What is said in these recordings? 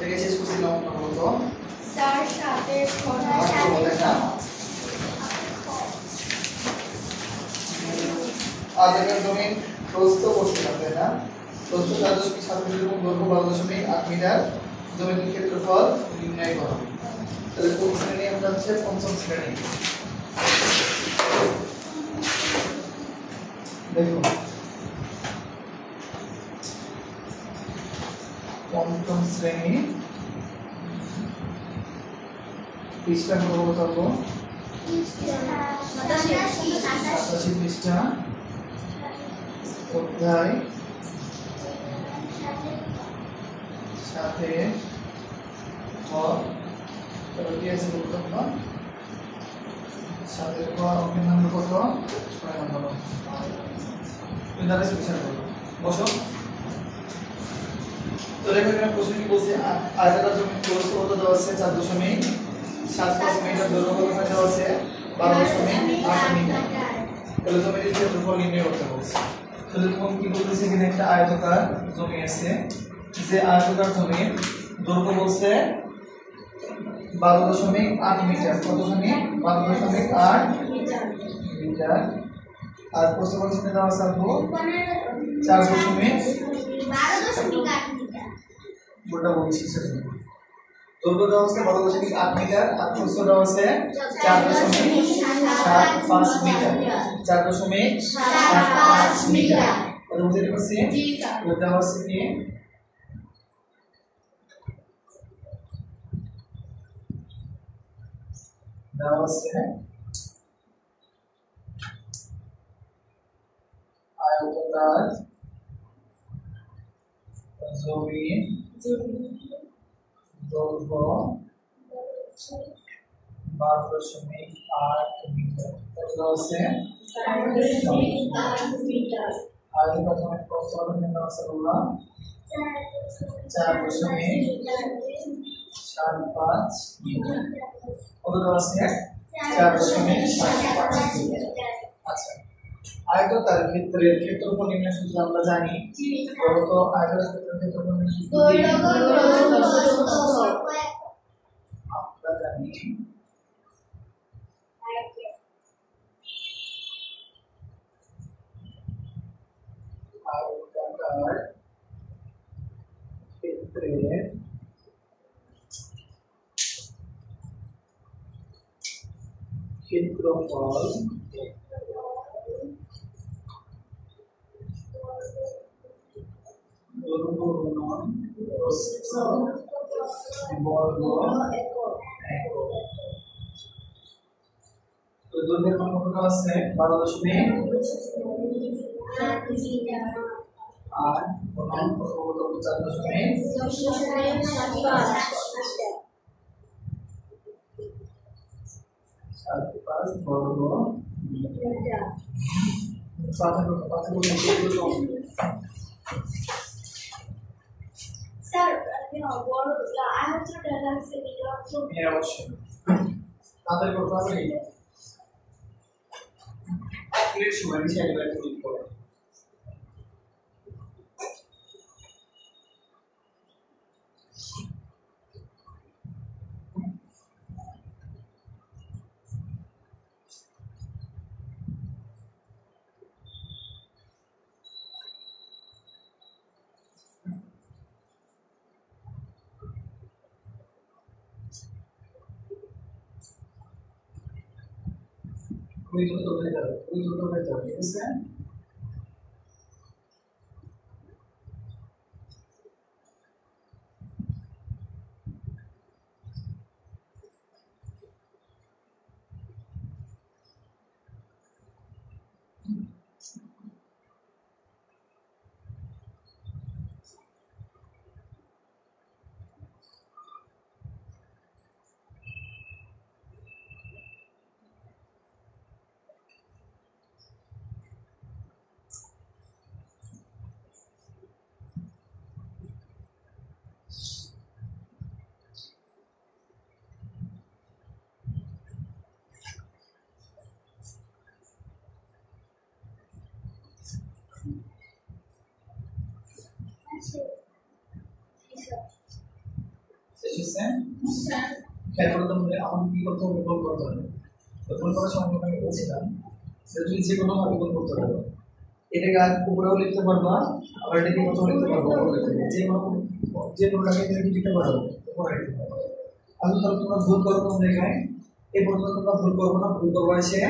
থেকে শেষ করছিলাম আমরা বলতো স্যার সাথের খরা আজকের জমি প্রস্থ করছিলাম তাই না? প্রস্থ 4.7 মিটার এবং দৈর্ঘ্য 12.8 মিটার। জমির ক্ষেত্রফল নির্ণয় করো। তাহলে কোন শ্রেণী আমরা হচ্ছে পঞ্চম শ্রেণী। দেখো পঞ্চম শ্রেণী পৃষ্ঠা কত থাকবো 87 পৃষ্ঠা অধ্যায় সাথে কি আছে বলতো না সাথে অঙ্কের নাম্বার কত 6 নম্বর তুমি তাহলে বিচার করো বসো। তো দেখো এখানে প্রশ্ন কি বলছে আয়তাকার জমির প্রস্থ কত দেওয়া আছে 4.75 মিটার, দৈর্ঘ্য কত দেওয়া আছে 12.8 মিটার। তাহলে জমির ক্ষেত্রফল নির্ণয় করতে বলছে। তাহলে কোন কি বলতেছে এখানে একটা আয়তাকার জমি আছে, যে আয়তাকার জমির দৈর্ঘ্য বলছে 12.8 মিটার, কত জমি 12.8 মিটার, আর প্রস্থ কত দেওয়া আছে আপু 4.12.8 মিটার। ওটা বলছি স্যার দৈর্ঘ্য দেওয়া আছে 12.8 মিটার আর প্রস্থ দেওয়া আছে 4.75 মিটার, 4.75 মিটার। আর বুঝতে পারছি ওটা হচ্ছে কি দেওয়া আছে আয়তাকার জমির দৈর্ঘ্য 12.8 মিটার, কত আছে 4.8 মিটার। আয়তাকার জমির প্রস্থ কত দেওয়া আছে বললাম 4.75 মিটার, কত দেওয়া আছে 4.75 মিটার। আচ্ছা আয়তাকার ক্ষেত্রের ক্ষেত্রফল নির্ণয় সূত্র আমরা জানি, তো আয়তাকার ক্ষেত্রের ক্ষেত্রফল নির্ণয় সূত্র আমরা জানি আয়তাকার ক্ষেত্রের ক্ষেত্রফল দৈর্ঘ্য গুণন প্রস্থ বর্গ একক। তো দৈর্ঘ্যের মান কত আছে 12.8 আর গুণন কত 4.75 বর্গ মিটার। স্যার বড় আয়তটা লাগছে মিটার তো হ্যাঁ অবশ্যই তাদের করতে হবে না প্লিজ সময় নিয়ে এগুলা ক্লিক করো। कोई तो हमें जाओ ठीक है। এসেছে খেয়াল করতে হবে আমাকে কি করতে হবে গুণ করতে হবে তো গুণ করার সময় আমি বলছিলাম যে তুমি যে কোনো ভাবে গুণ করতে পারো এটাকে আর উপরেও লিখতে পারবা আবার এটাকে কোথাও লিখতে পারবো যে কোনোটাকে তুমি লিখতে পারো উপরে লিখতে পারো আমি তো তোমরা ভুল করবো কোন জায়গায় এই পর্যন্ত তোমরা ভুল করবো না ভুল করবো এসে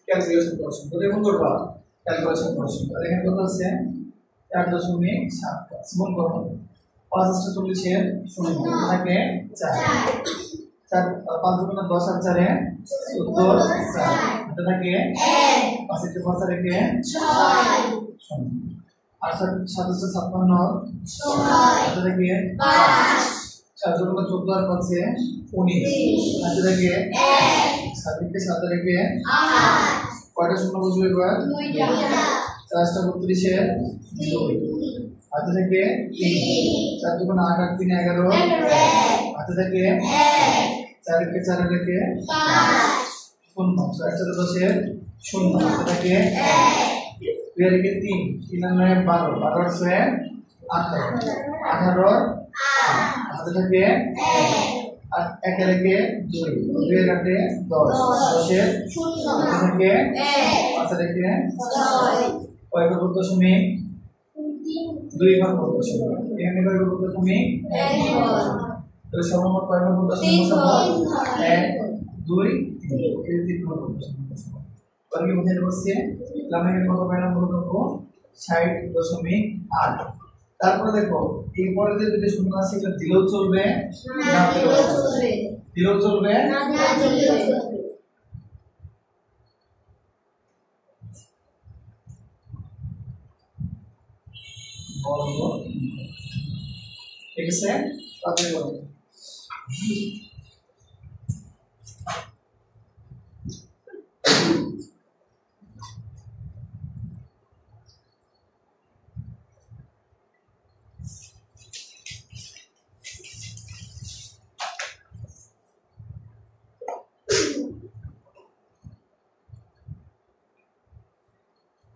ক্যালকুলেশন করছো তো দেখুন করবা ক্যালকুলেশন করছো আর এখানে কত আছে 4.75 গুণ করো 5 * 40 এর 0 থাকে 4 5 × 10 আর 4 এ 17 4 এটা থাকে 1 5 × 5 রেখে 6 আর 7 * 56 6 এটা থাকে 5 4 × 14 আর 5 এ 19 এটা থাকে 1 7 কে 7 রেখে 8 কয়টা শূন্য বসবে এবার 2টা 4 * 32 এর 2 হাতে থেকে 3 4 × 8 আর 3 11 হাতে থেকে 1 4 কে 4 রেখে 5 শূন্য 4 * 10 এর 0 হাতে থেকে 1 2 রেখে 3 3 আর 9 12 12 আর 6 18 18 হাতে থেকে 1 আর 1 রেখে 2 2 এর কাটে 10 10 এর 0 হাতে থেকে 1 5 রেখে 6 কয় ভাগ দশমিক 2 ভাগ দশমিক এখানে কয় ভাগ দশমিক 1 ভাগ তাহলে সর্বমোট কয় ভাগ দশমিক 1 2 3 এই 3 ভাগ দশমিক তাহলে কি বোঝাতে পারছি লামের কত পাইলাম বলতো 60.8 তারপরে দেখো এই পরে যে দুটো শূন্য আছে এটা দিলেও চলবে না দিলেও চলবে না দিলেও চলবে বর্গ ঠিক আছে তাহলে বলো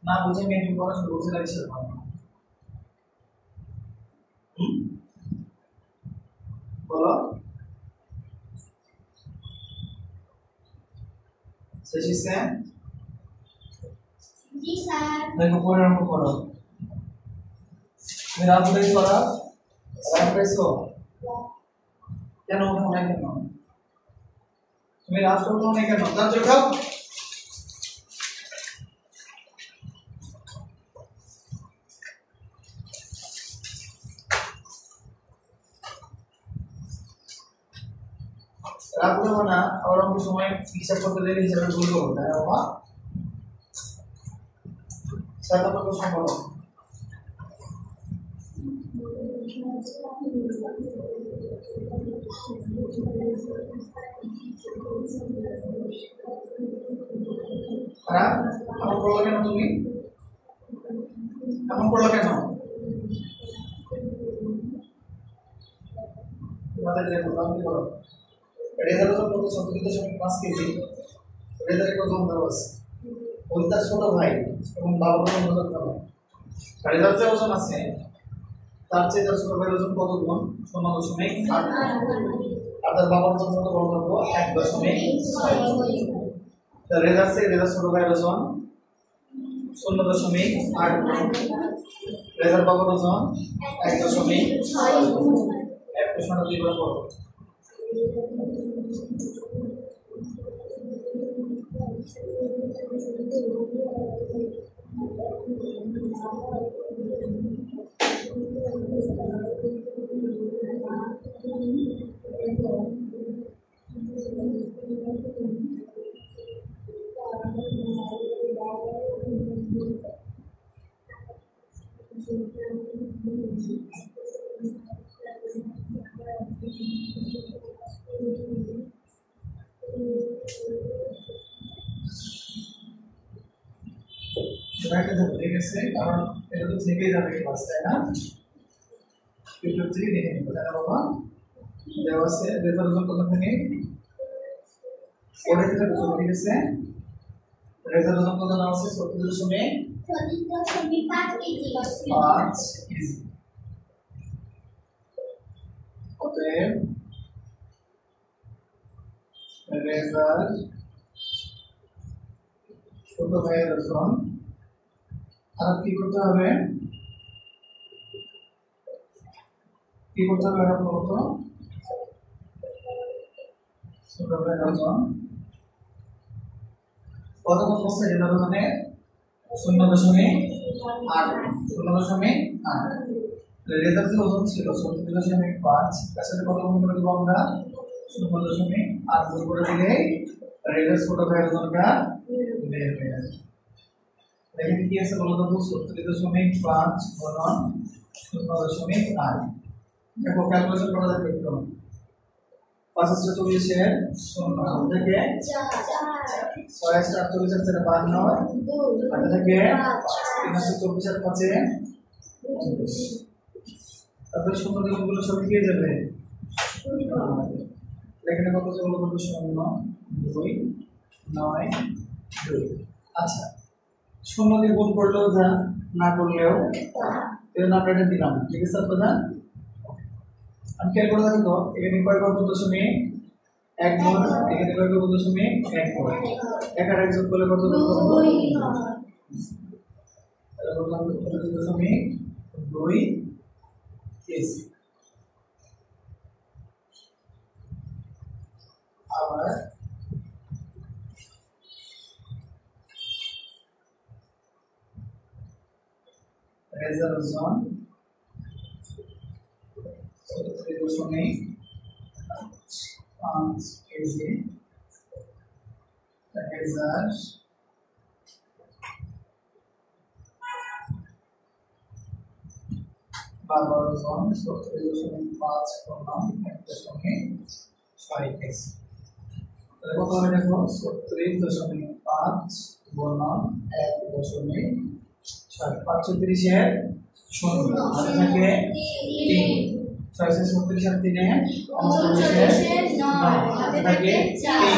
না বুঝে মেয়ে তুমি পড়াশোনা করতে লাগছে বলো শেষ হয়েছে জি স্যার দেখো পরে আরম্ভ করো তুমি রাত পেয়েছো রাত পেয়েছো কেন ওঠো না কেন তুমি রাত ওঠো না কেন রাত ওঠো রাত দেবো না আবার অনেক সময় হিসাব করতে গেলে হিসাবে ভুল করবো তাই না বাবা সেটা তো সম্ভব খারাপ এমন করলো কেন তুমি এমন করলো কেন তোমাদের দেখো আপনি করো রেজাল্ট কত 37.5 কেজি রেজাল্ট কত দেওয়া আছে ওই তার ছোট ভাই এবং বাবার ওজন কত রেজাল্টে ওজন আছে তার চেয়ে তার ছোট ভাইয়ের ওজন কত গুণ 0.8 আর তার বাবার ওজন কত গুণ করবো 1.6 তার রেজাল্ট ছোট ভাইয়ের ওজন 0.8 রেজাল্ট বাবার ওজন 1.6 এক প্রশ্নটা দুই বার করো ঠিক আছে কারণ এটা তো থেকেই যাবে ক্লাস তাই না ইউটিউব থেকে দেখে নিতে তাই না বাবা দেওয়া আছে রেজাল্ট কত থাকে পরে থেকে বুঝো ঠিক আছে রেজাল্ট কত দেওয়া আছে 37.5 কেজি 5 কেজি অতএব রেজার ছোট ভাইয়ের ওজন। আর কি করতে হবে বলতো? ছোট ভাইয়ের ওজন কত বলছে? এটা মানে 0.8 0.8। রেজার যে ওজন ছিল 34.5, তার সাথে কত গুণ করে দেবো আমরা? 0.8 গুণ করে দিলে রেজার ছোট ভাইয়ের ওজনটা বের হয়ে আসবে। দেখেন কি আছে বলো তো? 34.5 গুণন 0.8। দেখো ক্যালকুলেশন করা যাবে একটু। 5 × 40 এর 0 থেকে 6 × 48 এর 52 এটা থেকে 3 × 24 এর 5 এ 24। তারপরে 0 দিয়ে গুণগুলো সব পেয়ে যাবে। এখানে কত আছে বলো তো? 0 2 9 2। আচ্ছা 0 দিয়ে গুণ করলেও যা, না করলেও এর নাম্বারটা দিলাম। ঠিক আছে আপনারা আমি খেয়াল করে দেখো তো, এখানে কয় করব? 0.1 গুণ, এখানে কয় করব? 0.1 গুণ। একার এক যোগ করলে কত করব? 2। তাহলে বললাম 0.2 কেজি। আবার রেজার ওজন 34.5 কেজি। রেজার বাবার ওজন 34.5 গুণন 1.6 কেজি। তাহলে কত হবে দেখো? 34.5 গুণন 1.6। 530 এর 0 হাতে থাকে 3। 6 × 36 আর 3 এ 39 এর 9 হাতে থাকে 3।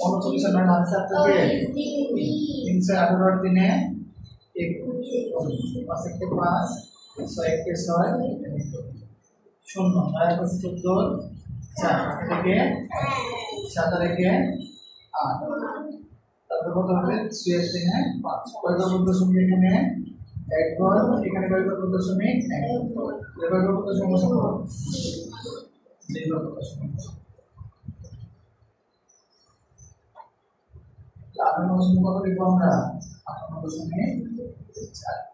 39 এর 9 হাতে থাকে 3। 318 আর 3 এ 21। 5 × 5 6 × 6 0 9 × 14 4 হাতে থাকে 7 আর 1 8। তারপরে কত হবে? 6 এর 3 এ 5। কয় ঘর বলতে শুনি? এখানে 1 ঘর, এখানে কয় ঘর বলতে শুনি? 1 ঘর। কয় ঘর বলতে সমস্যা করো? 2 ঘর বলতে সমস্যা। তাহলে কত লিখবো আমরা? 58.4।